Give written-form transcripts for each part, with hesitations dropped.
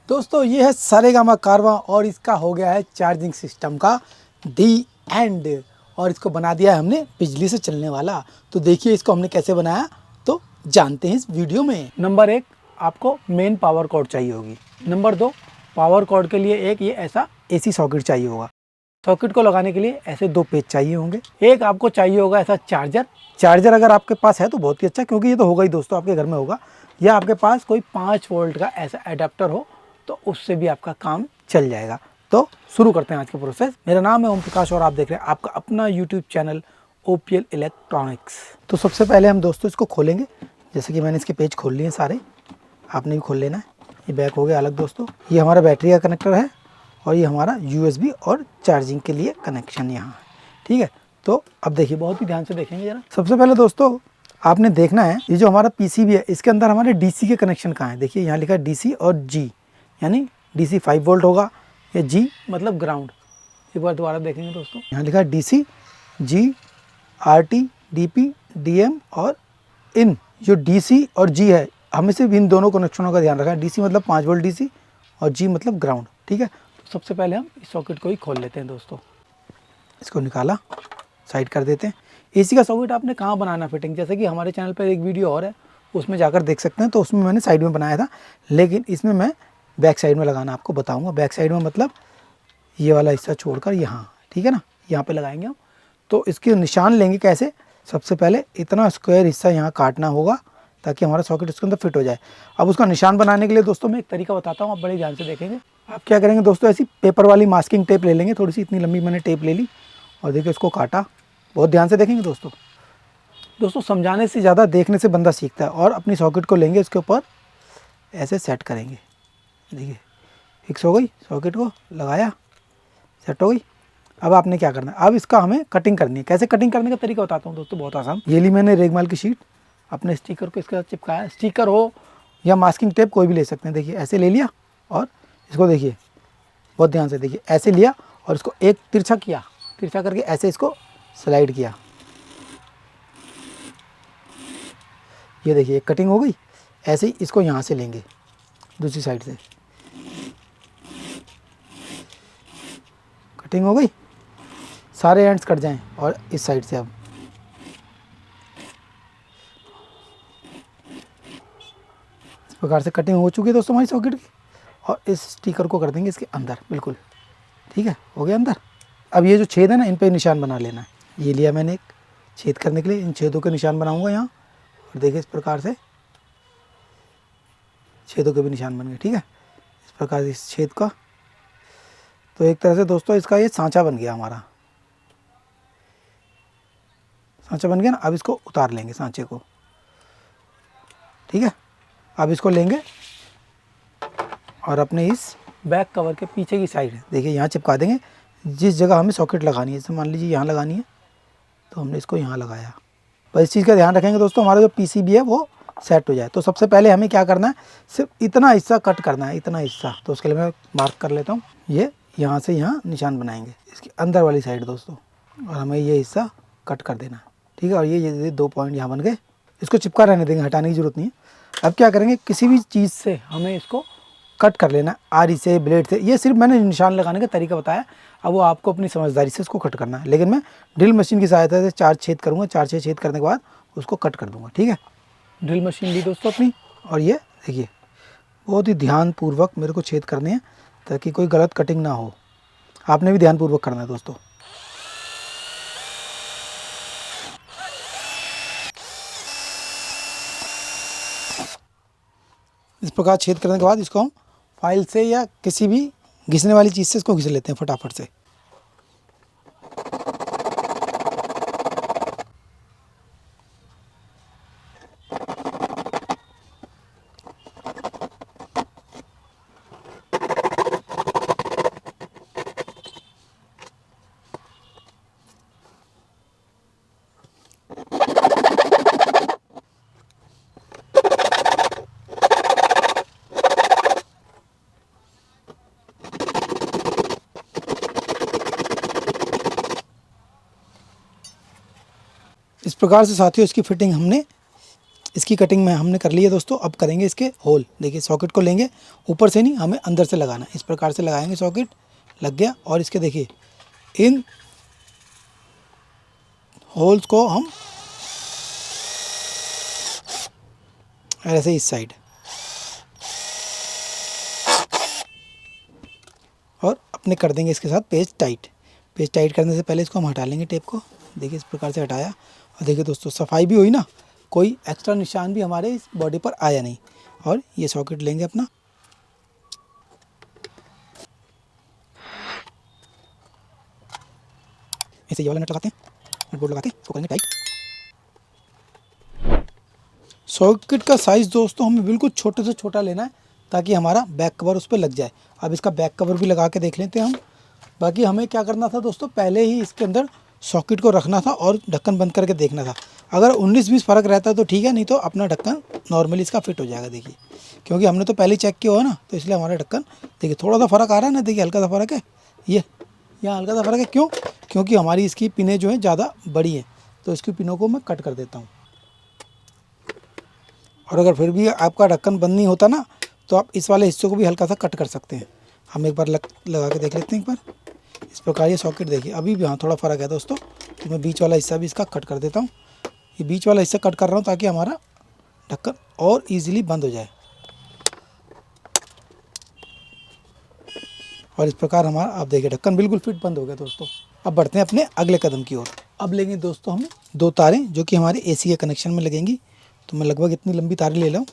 दोस्तों ये है सारेगामा कारवां और इसका हो गया है चार्जिंग सिस्टम का दी एंड। और इसको बना दिया है हमने बिजली से चलने वाला। तो देखिए इसको हमने कैसे बनाया, तो जानते हैं इस वीडियो में। नंबर 1, आपको मेन पावर कॉर्ड चाहिए होगी। नंबर 2, पावर कॉर्ड के लिए एक ये ऐसा एसी सॉकेट चाहिए होगा। सॉकेट को लगाने के लिए ऐसे 2 पेज चाहिए होंगे। एक आपको चाहिए होगा ऐसा चार्जर अगर आपके पास है तो बहुत ही अच्छा, क्योंकि ये तो होगा ही दोस्तों, आपके घर में होगा। या आपके पास कोई 5 वोल्ट का ऐसा एडाप्टर हो तो उससे भी आपका काम चल जाएगा। तो शुरू करते हैं आज का प्रोसेस। मेरा नाम है ओम प्रकाश और आप देख रहे हैं आपका अपना यूट्यूब चैनल OPL इलेक्ट्रॉनिक्स। तो सबसे पहले हम दोस्तों इसको खोलेंगे। जैसे कि मैंने इसके पेज खोल लिए सारे, आपने भी खोल लेना है। ये बैक हो गया अलग दोस्तों। ये हमारा बैटरी का कनेक्टर है और ये हमारा USB और चार्जिंग के लिए कनेक्शन यहाँ है। ठीक है, तो अब देखिए बहुत ही ध्यान से देखेंगे जरा। सबसे पहले दोस्तों आपने देखना है ये जो हमारा PCB है इसके अंदर हमारे DC के कनेक्शन कहाँ है। देखिए यहाँ लिखा है DC और G, यानी DC 5 वोल्ट होगा या G मतलब ग्राउंड। एक बार दोबारा देखेंगे दोस्तों, यहाँ लिखा है DC, G, RT, DP, DM और इन। जो DC और G है हमें सिर्फ इन दोनों कनेक्शनों का ध्यान रखना है। DC मतलब 5 वोल्ट DC और G मतलब ग्राउंड। ठीक है, तो सबसे पहले हम इस सॉकेट को ही खोल लेते हैं दोस्तों। इसको निकाला, साइड कर देते हैं। AC का सॉकेट आपने कहाँ बनाना फिटिंग, जैसे कि हमारे चैनल पर एक वीडियो और है उसमें जाकर देख सकते हैं। तो उसमें मैंने साइड में बनाया था, लेकिन इसमें मैं बैक साइड में लगाना आपको बताऊंगा। बैक साइड में मतलब ये वाला हिस्सा छोड़कर यहाँ, ठीक है ना, यहाँ पे लगाएंगे हम। तो इसके निशान लेंगे कैसे। सबसे पहले इतना स्क्वायर हिस्सा यहाँ काटना होगा ताकि हमारा सॉकेट उसके अंदर फिट हो जाए। अब उसका निशान बनाने के लिए दोस्तों मैं एक तरीका बताता हूँ, आप बड़े ध्यान से देखेंगे। आप क्या करेंगे दोस्तों, ऐसी पेपर वाली मास्किंग टेप ले लेंगे, थोड़ी सी इतनी लंबी मैंने टेप ले ली और देखिए उसको काटा। बहुत ध्यान से देखेंगे दोस्तों। दोस्तों समझाने से ज़्यादा देखने से बंदा सीखता है। और अपनी सॉकेट को लेंगे, इसके ऊपर ऐसे सेट करेंगे। देखिए फिक्स हो गई, सॉकेट को लगाया, सेट हो गई। अब आपने क्या करना है, अब इसका हमें कटिंग करनी है। कैसे कटिंग करने का तरीका बताता हूँ दोस्तों, बहुत आसान। ये ली मैंने रेगमाल की शीट, अपने स्टिकर को इसके साथ चिपकाया। स्टिकर हो या मास्किंग टेप कोई भी ले सकते हैं। देखिए ऐसे ले लिया और इसको देखिए बहुत ध्यान से देखिए, ऐसे लिया और इसको एक तिरछा किया, तिरछा करके ऐसे इसको स्लाइड किया। ये देखिए एक कटिंग हो गई। ऐसे ही इसको यहाँ से लेंगे दूसरी साइड से, कटिंग हो गई, सारे एंड्स कट जाएं। और इस साइड से अब इस प्रकार से कटिंग हो चुकी है दोस्तों हमारी सॉकेट की। और इस स्टिकर को कर देंगे इसके अंदर बिल्कुल। ठीक है, हो गया अंदर। अब ये जो छेद है ना, इन पे निशान बना लेना है। ये लिया मैंने एक छेद करने के लिए, इन छेदों के निशान बनाऊंगा यहाँ। और देखिए इस प्रकार से छेदों के भी निशान बन गए। ठीक है, इस प्रकार से इस छेद का। तो एक तरह से दोस्तों इसका ये सांचा बन गया हमारा, सांचा बन गया ना। अब इसको उतार लेंगे सांचे को। ठीक है, अब इसको लेंगे और अपने इस बैक कवर के पीछे की साइड देखिए यहाँ चिपका देंगे। जिस जगह हमें सॉकेट लगानी है, जैसे मान लीजिए यहाँ लगानी है तो हमने इसको यहाँ लगाया। बस इस चीज़ का ध्यान रखेंगे दोस्तों, हमारा जो PCB है वो सेट हो जाए। तो सबसे पहले हमें क्या करना है, सिर्फ इतना हिस्सा कट करना है, इतना हिस्सा। तो उसके लिए मैं मार्क कर लेता हूँ। ये यहाँ से यहाँ निशान बनाएंगे इसकी अंदर वाली साइड दोस्तों, और हमें ये हिस्सा कट कर देना है। ठीक है, और ये 2 पॉइंट यहाँ बन गए। इसको चिपका रहने देंगे, हटाने की जरूरत नहीं है। अब क्या करेंगे, किसी भी चीज़ से हमें इसको कट कर लेना, आरी से, ब्लेड से। ये सिर्फ मैंने निशान लगाने का तरीका बताया, अब वो आपको अपनी समझदारी से इसको कट करना है। लेकिन मैं ड्रिल मशीन की सहायता से 4 छेद करूँगा, 4-6 छेद करने के बाद उसको कट कर दूँगा। ठीक है, ड्रिल मशीन ली दोस्तों अपनी, और ये देखिए बहुत ही ध्यानपूर्वक मेरे को छेद करने हैं ताकि कोई गलत कटिंग ना हो। आपने भी ध्यानपूर्वक करना है दोस्तों। इस प्रकार छेद करने के बाद इसको हम फाइल से या किसी भी घिसने वाली चीज़ से इसको घिस लेते हैं फटाफट से। इस प्रकार से साथियों इसकी फिटिंग हमने इसकी कटिंग में हमने कर ली है दोस्तों। अब करेंगे इसके होल। देखिए सॉकेट को लेंगे, ऊपर से नहीं, हमें अंदर से लगाना है। इस प्रकार से लगाएंगे, सॉकेट लग गया। और इसके देखिए इन होल्स को हम ऐसे इस साइड और अपने कर देंगे इसके साथ पेज टाइट। पेज टाइट करने से पहले इसको हम हटा लेंगे टेप को। देखिए इस प्रकार से हटाया। और देखिए दोस्तों सफाई भी हुई ना, कोई एक्स्ट्रा निशान भी हमारे इस बॉडी पर आया नहीं। और ये सॉकेट लेंगे अपना, ऐसे ये वाला नट लगाते हैं, नट बोल्ट लगा के इसको करेंगे टाइट। सॉकेट का साइज़ दोस्तों हमें बिल्कुल छोटे से छोटा लेना है ताकि हमारा बैक कवर उस पर लग जाए। अब इसका बैक कवर भी लगा के देख लेते हैं हम। बाकी हमें क्या करना था दोस्तों, पहले ही इसके अंदर सॉकेट को रखना था और ढक्कन बंद करके देखना था। अगर 19-20 फ़र्क रहता तो ठीक है, नहीं तो अपना ढक्कन नॉर्मली इसका फिट हो जाएगा। देखिए क्योंकि हमने तो पहले चेक किया हुआ ना, तो इसलिए हमारा ढक्कन देखिए थोड़ा सा फ़र्क आ रहा है ना। देखिए हल्का सा फ़र्क है, ये यहाँ हल्का सा फ़र्क है। क्यों? क्योंकि हमारी इसकी पिनें जो है ज़्यादा बड़ी हैं, तो इसकी पिनों को मैं कट कर देता हूँ। और अगर फिर भी आपका ढक्कन बंद नहीं होता ना, तो आप इस वाले हिस्से को भी हल्का सा कट कर सकते हैं। हम एक बार लगा के देख लेते हैं एक बार। इस प्रकार ये सॉकेट देखिए अभी भी हाँ थोड़ा फ़र्क है दोस्तों, तो मैं बीच वाला हिस्सा भी इसका कट कर देता हूँ। ये बीच वाला हिस्सा कट कर रहा हूँ ताकि हमारा ढक्कन और इजीली बंद हो जाए। और इस प्रकार हमारा आप देखिए ढक्कन बिल्कुल फिट बंद हो गया दोस्तों। अब बढ़ते हैं अपने अगले कदम की ओर। अब लेंगे दोस्तों हम 2 तारें जो कि हमारे एसी के कनेक्शन में लगेंगी। तो मैं लगभग इतनी लंबी तारें ले रहा हूँ,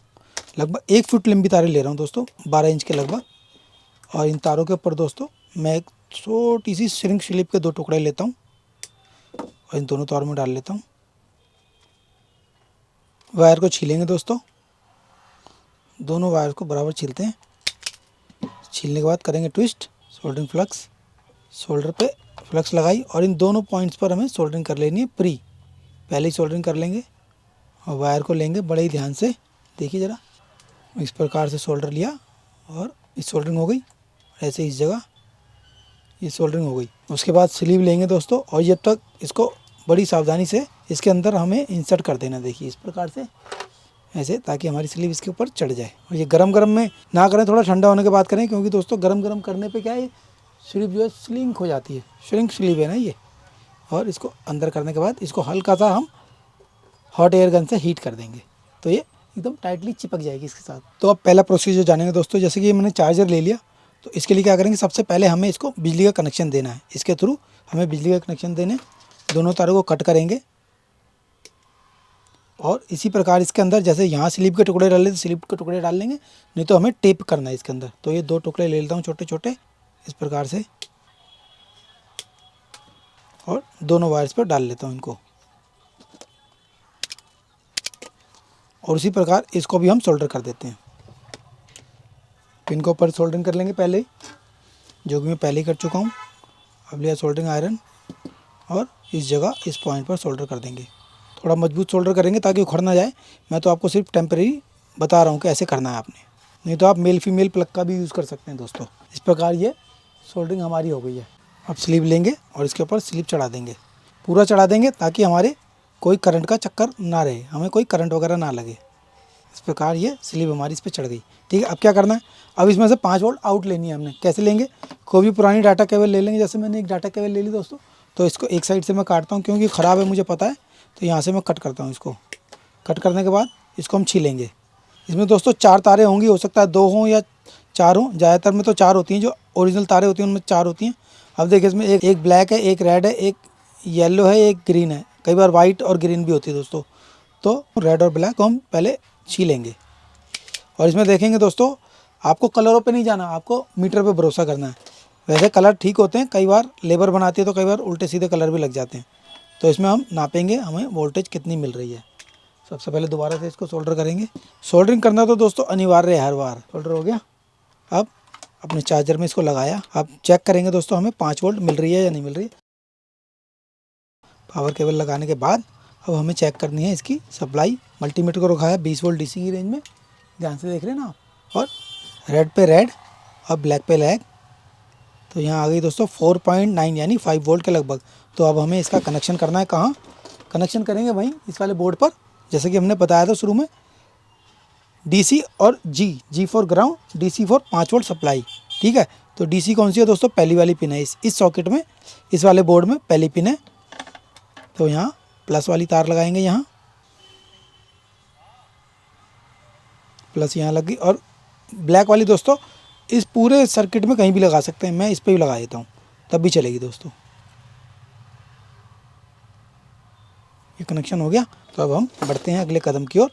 लगभग 1 फुट लंबी तारें ले रहा हूँ दोस्तों, 12 इंच के लगभग। और इन तारों के ऊपर दोस्तों मैं एक छोटी सी श्रिंक स्लिप के 2 टुकड़े लेता हूँ और इन दोनों तारों में डाल लेता हूँ। वायर को छीलेंगे दोस्तों, दोनों वायर को बराबर छीलते हैं। छीलने के बाद करेंगे ट्विस्ट, सोल्डरिंग फ्लक्स। शोल्डर पे फ्लक्स लगाई और इन दोनों पॉइंट्स पर हमें सोल्डरिंग कर लेनी है प्री। पहले ही सोल्डरिंग कर लेंगे और वायर को लेंगे बड़े ही ध्यान से। देखिए ज़रा इस प्रकार से सोल्डर लिया और इस सोल्डरिंग हो गई। ऐसे इस जगह ये सोल्डरिंग हो गई। उसके बाद स्लीव लेंगे दोस्तों और जब तक इसको बड़ी सावधानी से इसके अंदर हमें इंसर्ट कर देना। देखिए इस प्रकार से ऐसे, ताकि हमारी स्लीव इसके ऊपर चढ़ जाए। और ये गरम गरम में ना करें, थोड़ा ठंडा होने के बाद करें, क्योंकि दोस्तों गरम गरम करने पे क्या है स्लीव जो है स्लिंक हो जाती है। श्रिंक स्लीव है ना ये। और इसको अंदर करने के बाद इसको हल्का सा हम हॉट एयर गन से हीट कर देंगे, तो ये एकदम टाइटली चिपक जाएगी इसके साथ। तो अब पहला प्रोसीजर जानेंगे दोस्तों। जैसे कि मैंने चार्जर ले लिया, तो इसके लिए क्या करेंगे, सबसे पहले हमें इसको बिजली का कनेक्शन देना है। इसके थ्रू हमें बिजली का कनेक्शन देने, दोनों तारों को कट करेंगे और इसी प्रकार इसके अंदर जैसे यहाँ स्लीप के टुकड़े डाल लेते, स्लीप के टुकड़े डाल लेंगे, नहीं तो हमें टेप करना है इसके अंदर। तो ये 2 टुकड़े ले लेता हूँ छोटे छोटे इस प्रकार से, और दोनों वायर्स पर डाल लेता हूँ इनको। और उसी प्रकार इसको भी हम सोल्डर कर देते हैं। पिन को ऊपर सोल्डरिंग कर लेंगे पहले ही, जो कि मैं पहले ही कर चुका हूँ। अब लिया सोल्डरिंग आयरन और इस जगह इस पॉइंट पर सोल्डर कर देंगे। थोड़ा मजबूत सोल्डर करेंगे ताकि उखड़ ना जाए। मैं तो आपको सिर्फ टेम्परेरी बता रहा हूँ कि ऐसे करना है आपने, नहीं तो आप मेल फीमेल प्लग का भी यूज़ कर सकते हैं दोस्तों। इस प्रकार ये सोल्डरिंग हमारी हो गई है। अब स्लीव लेंगे और इसके ऊपर स्लीव चढ़ा देंगे, पूरा चढ़ा देंगे ताकि हमारे कोई करंट का चक्कर ना रहे, हमें कोई करंट वगैरह ना लगे। इस प्रकार ये स्लीव हमारी इस पर चढ़ गई। ठीक है, अब क्या करना है, अब इसमें से 5 वोल्ट आउट लेनी है हमने। कैसे लेंगे, कोई भी पुरानी डाटा केबल ले लेंगे। जैसे मैंने एक डाटा केबल ले ली दोस्तों, तो इसको एक साइड से मैं काटता हूँ क्योंकि ख़राब है मुझे पता है, तो यहाँ से मैं कट करता हूँ। इसको कट करने के बाद इसको हम छीलेंगे। इसमें दोस्तों 4 तारें होंगी, हो सकता है 2 हों या 4 हों, ज़्यादातर में तो 4 होती हैं। जो ओरिजिनल तारें होती हैं उनमें 4 होती हैं। अब देखिए इसमें एक ब्लैक है, एक रेड है, एक येलो है, एक ग्रीन है, कई बार वाइट और ग्रीन भी होती है दोस्तों। तो रेड और ब्लैक को हम पहले छीलेंगे। और इसमें देखेंगे दोस्तों, आपको कलरों पे नहीं जाना, आपको मीटर पे भरोसा करना है। वैसे कलर ठीक होते हैं, कई बार लेबर बनाती है तो कई बार उल्टे सीधे कलर भी लग जाते हैं। तो इसमें हम नापेंगे हमें वोल्टेज कितनी मिल रही है। सबसे पहले दोबारा से इसको सोल्डर करेंगे। सोल्डरिंग करना तो दोस्तों अनिवार्य है हर बार। सोल्डर हो गया। अब अपने चार्जर में इसको लगाया। अब चेक करेंगे दोस्तों हमें 5 वोल्ट मिल रही है या नहीं मिल रही है। पावर केबल लगाने के बाद अब हमें चेक करनी है इसकी सप्लाई। मल्टीमीटर को रखा है 20 वोल्ट डीसी की रेंज में, ध्यान से देख रहे हैं ना आप। और रेड पे रेड और ब्लैक पे ब्लैक, तो यहाँ आ गई दोस्तों 4.9 यानी 5 वोल्ट के लगभग। तो अब हमें इसका कनेक्शन करना है। कहाँ कनेक्शन करेंगे, वहीं इस वाले बोर्ड पर जैसे कि हमने बताया था शुरू में, DC और G for ground, DC for 5 volt supply. ठीक है, तो DC कौन सी है दोस्तों, पहली वाली पिन है इस सॉकेट में, इस वाले बोर्ड में पहली पिन है। तो यहाँ प्लस वाली तार लगाएंगे, यहाँ प्लस यहाँ लग गई। और ब्लैक वाली दोस्तों इस पूरे सर्किट में कहीं भी लगा सकते हैं, मैं इस पर भी लगा देता हूँ तब भी चलेगी दोस्तों। ये कनेक्शन हो गया। तो अब हम बढ़ते हैं अगले कदम की ओर,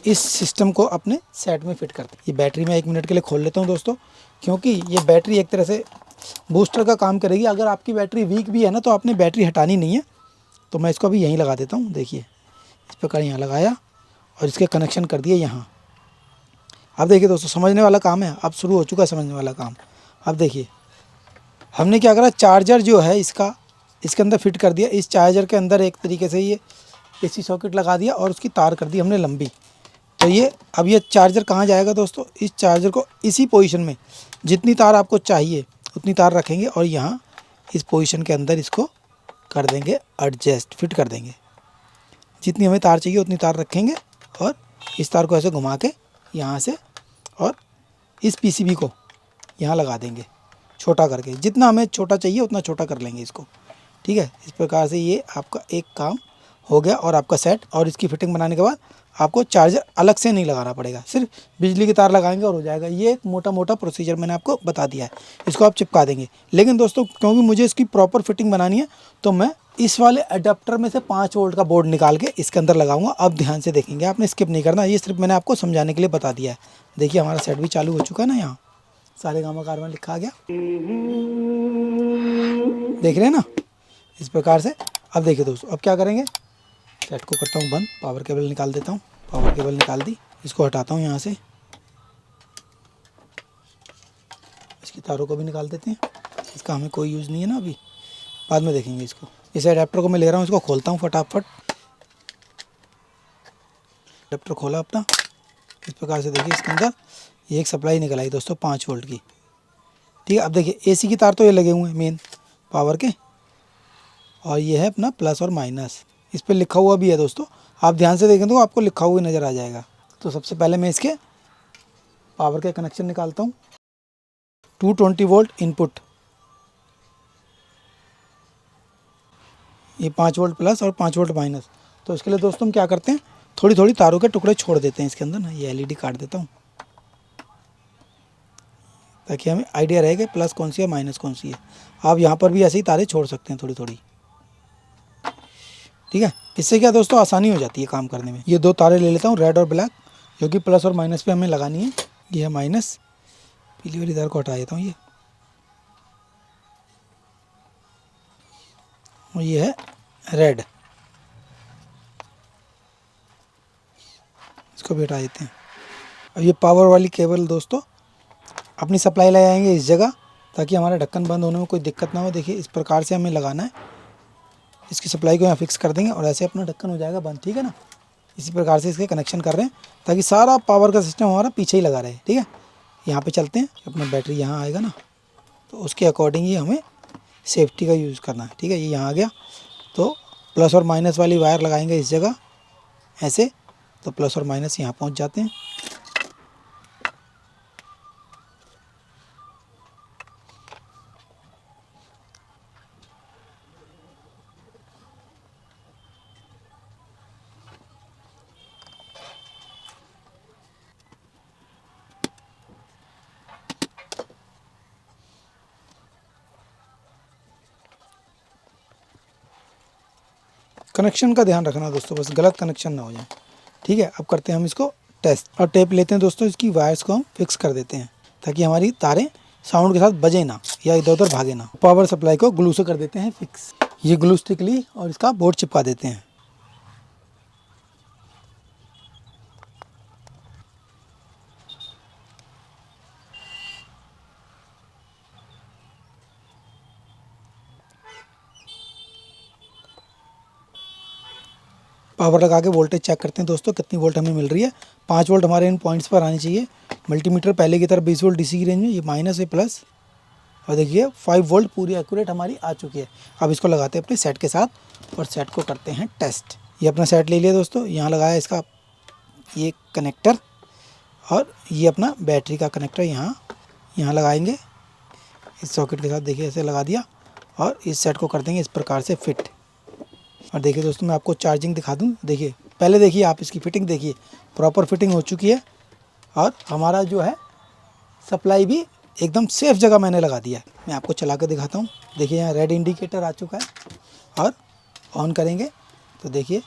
इस सिस्टम को अपने सेट में फिट करते हैं। ये बैटरी मैं 1 मिनट के लिए खोल लेता हूँ दोस्तों, क्योंकि ये बैटरी एक तरह से बूस्टर का काम करेगी। अगर आपकी बैटरी वीक भी है ना, तो आपने बैटरी हटानी नहीं है। तो मैं इसको अभी यहीं लगा देता हूँ। देखिए इस प्रकार यहाँ लगाया और इसके कनेक्शन कर दिए यहाँ। अब देखिए दोस्तों, समझने वाला काम है, अब शुरू हो चुका है समझने वाला काम। अब देखिए हमने क्या करा, चार्जर जो है इसका इसके अंदर फिट कर दिया। इस चार्जर के अंदर एक तरीके से ये AC सॉकेट लगा दिया और उसकी तार कर दी हमने लंबी। तो ये अब ये चार्जर कहाँ जाएगा दोस्तों, इस चार्जर को इसी पोजीशन में जितनी तार आपको चाहिए उतनी तार रखेंगे और यहाँ इस पोजीशन के अंदर इसको कर देंगे एडजस्ट, फिट कर देंगे। जितनी हमें तार चाहिए उतनी तार रखेंगे और इस तार को ऐसे घुमा के यहाँ से और इस PCB को यहाँ लगा देंगे छोटा करके। जितना हमें छोटा चाहिए उतना छोटा कर लेंगे इसको। ठीक है, इस प्रकार से ये आपका एक काम हो गया और आपका सेट। और इसकी फिटिंग बनाने के बाद आपको चार्जर अलग से नहीं लगाना पड़ेगा, सिर्फ बिजली की तार लगाएंगे और हो जाएगा। ये एक मोटा मोटा प्रोसीजर मैंने आपको बता दिया है, इसको आप चिपका देंगे। लेकिन दोस्तों क्योंकि मुझे इसकी प्रॉपर फिटिंग बनानी है, तो मैं इस वाले अडेप्टर में से 5 वोल्ट का बोर्ड निकाल के इसके अंदर लगाऊंगा। अब ध्यान से देखेंगे, आपने स्किप नहीं करना, ये सिर्फ मैंने आपको समझाने के लिए बता दिया है। देखिए हमारा सेट भी चालू हो चुका है ना, यहाँ सारेगामा कारवां लिखा आ गया, देख रहे हैं ना इस प्रकार से। अब देखिए दोस्तों, अब क्या करेंगे, सेट को करता हूँ बंद, पावर केबल निकाल देता हूँ। पावर केबल निकाल दी, इसको हटाता हूँ यहाँ से, इसकी तारों को भी निकाल देते हैं। इसका हमें कोई यूज़ नहीं है ना, अभी बाद में देखेंगे इसको। इस एडेप्टर को मैं ले रहा हूँ, इसको खोलता हूँ फटाफट। एडेप्टर खोला अपना, इस प्रकार से देखिए इसके अंदर ये एक सप्लाई निकल आई दोस्तों 5 वोल्ट की। ठीक है, अब देखिए AC की तार तो ये लगे हुए हैं मेन पावर के, और ये है अपना प्लस और माइनस, इस पर लिखा हुआ भी है दोस्तों। आप ध्यान से देखें तो आपको लिखा हुआ नज़र आ जाएगा। तो सबसे पहले मैं इसके पावर के कनेक्शन निकालता हूँ। 220 वोल्ट इनपुट, ये 5 वोल्ट प्लस और 5 वोल्ट माइनस। तो इसके लिए दोस्तों हम क्या करते हैं, थोड़ी थोड़ी तारों के टुकड़े छोड़ देते हैं इसके अंदर ना। ये LED काट देता हूँ ताकि हमें आइडिया रहे कि प्लस कौन सी है माइनस कौन सी है। आप यहाँ पर भी ऐसे ही तारें छोड़ सकते हैं थोड़ी थोड़ी। ठीक है, इससे क्या दोस्तों आसानी हो जाती है काम करने में। ये 2 तारे ले लेता हूँ, रेड और ब्लैक, जो कि प्लस और माइनस पे हमें लगानी है। ये है माइनस, पीली वाली तार को हटा देता हूँ ये, और ये है रेड, इसको भी हटा देते हैं। अब ये पावर वाली केबल दोस्तों अपनी सप्लाई ले आएंगे इस जगह, ताकि हमारा ढक्कन बंद होने में कोई दिक्कत ना हो। देखिए इस प्रकार से हमें लगाना है, इसकी सप्लाई को यहाँ फिक्स कर देंगे और ऐसे अपना ढक्कन हो जाएगा बंद। ठीक है ना, इसी प्रकार से इसके कनेक्शन कर रहे हैं ताकि सारा पावर का सिस्टम हमारा पीछे ही लगा रहे। ठीक है, यहाँ पे चलते हैं, अपना बैटरी यहाँ आएगा ना, तो उसके अकॉर्डिंग ही हमें सेफ्टी का यूज़ करना है। ठीक है, ये यहाँ आ गया, तो प्लस और माइनस वाली वायर लगाएंगे इस जगह ऐसे, तो प्लस और माइनस यहाँ पहुँच जाते हैं। कनेक्शन का ध्यान रखना दोस्तों, बस गलत कनेक्शन ना हो जाए। ठीक है, अब करते हैं हम इसको टेस्ट, और टेप लेते हैं दोस्तों, इसकी वायर्स को हम फिक्स कर देते हैं ताकि हमारी तारें साउंड के साथ बजे ना या इधर उधर भागे ना। पावर सप्लाई को ग्लू से कर देते हैं फिक्स, ये ग्लू स्टिक ली और इसका बोर्ड चिपका देते हैं। पावर लगा के वोल्टेज चेक करते हैं दोस्तों, कितनी वोल्ट हमें मिल रही है। 5 वोल्ट हमारे इन पॉइंट्स पर आनी चाहिए। मल्टीमीटर पहले की तरह 20 वोल्ट DC की रेंज में, ये माइनस है प्लस, और देखिए 5 वोल्ट पूरी एक्यूरेट हमारी आ चुकी है। अब इसको लगाते हैं अपने सेट के साथ और सेट को करते हैं टेस्ट। ये अपना सेट ले लिया दोस्तों। यहाँ लगाया इसका ये कनेक्टर और ये अपना बैटरी का कनेक्टर यहाँ लगाएंगे इस सॉकेट के साथ। देखिए ऐसे लगा दिया और इस सेट को कर देंगे इस प्रकार से फिट। और देखिए दोस्तों मैं आपको चार्जिंग दिखा दूँ। देखिए पहले देखिए आप इसकी फ़िटिंग देखिए, प्रॉपर फिटिंग हो चुकी है और हमारा जो है सप्लाई भी एकदम सेफ़ जगह मैंने लगा दिया है। मैं आपको चला कर दिखाता हूँ। देखिए यहाँ रेड इंडिकेटर आ चुका है और ऑन करेंगे तो देखिए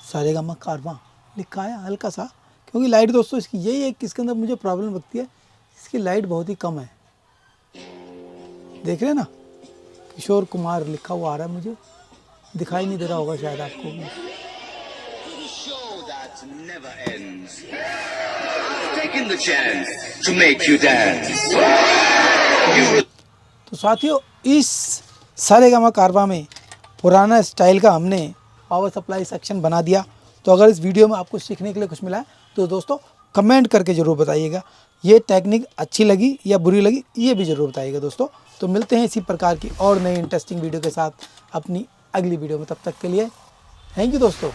सारेगामा कारवां लिखा है हल्का सा, क्योंकि लाइट दोस्तों इसकी यही है कि इसके अंदर मुझे प्रॉब्लम लगती है, इसकी लाइट बहुत ही कम है। देख रहे हैं ना, किशोर कुमार लिखा हुआ आ रहा है, मुझे दिखाई नहीं दे रहा होगा शायद आपको भी। तो साथियों इस सारेगामा कारवां में पुराना स्टाइल का हमने पावर सप्लाई सेक्शन बना दिया। तो अगर इस वीडियो में आपको सीखने के लिए कुछ मिला है तो दोस्तों कमेंट करके ज़रूर बताइएगा, ये टेक्निक अच्छी लगी या बुरी लगी ये भी ज़रूर बताइएगा दोस्तों। तो मिलते हैं इसी प्रकार की और नई इंटरेस्टिंग वीडियो के साथ अपनी अगली वीडियो में। तब तक के लिए थैंक यू दोस्तों।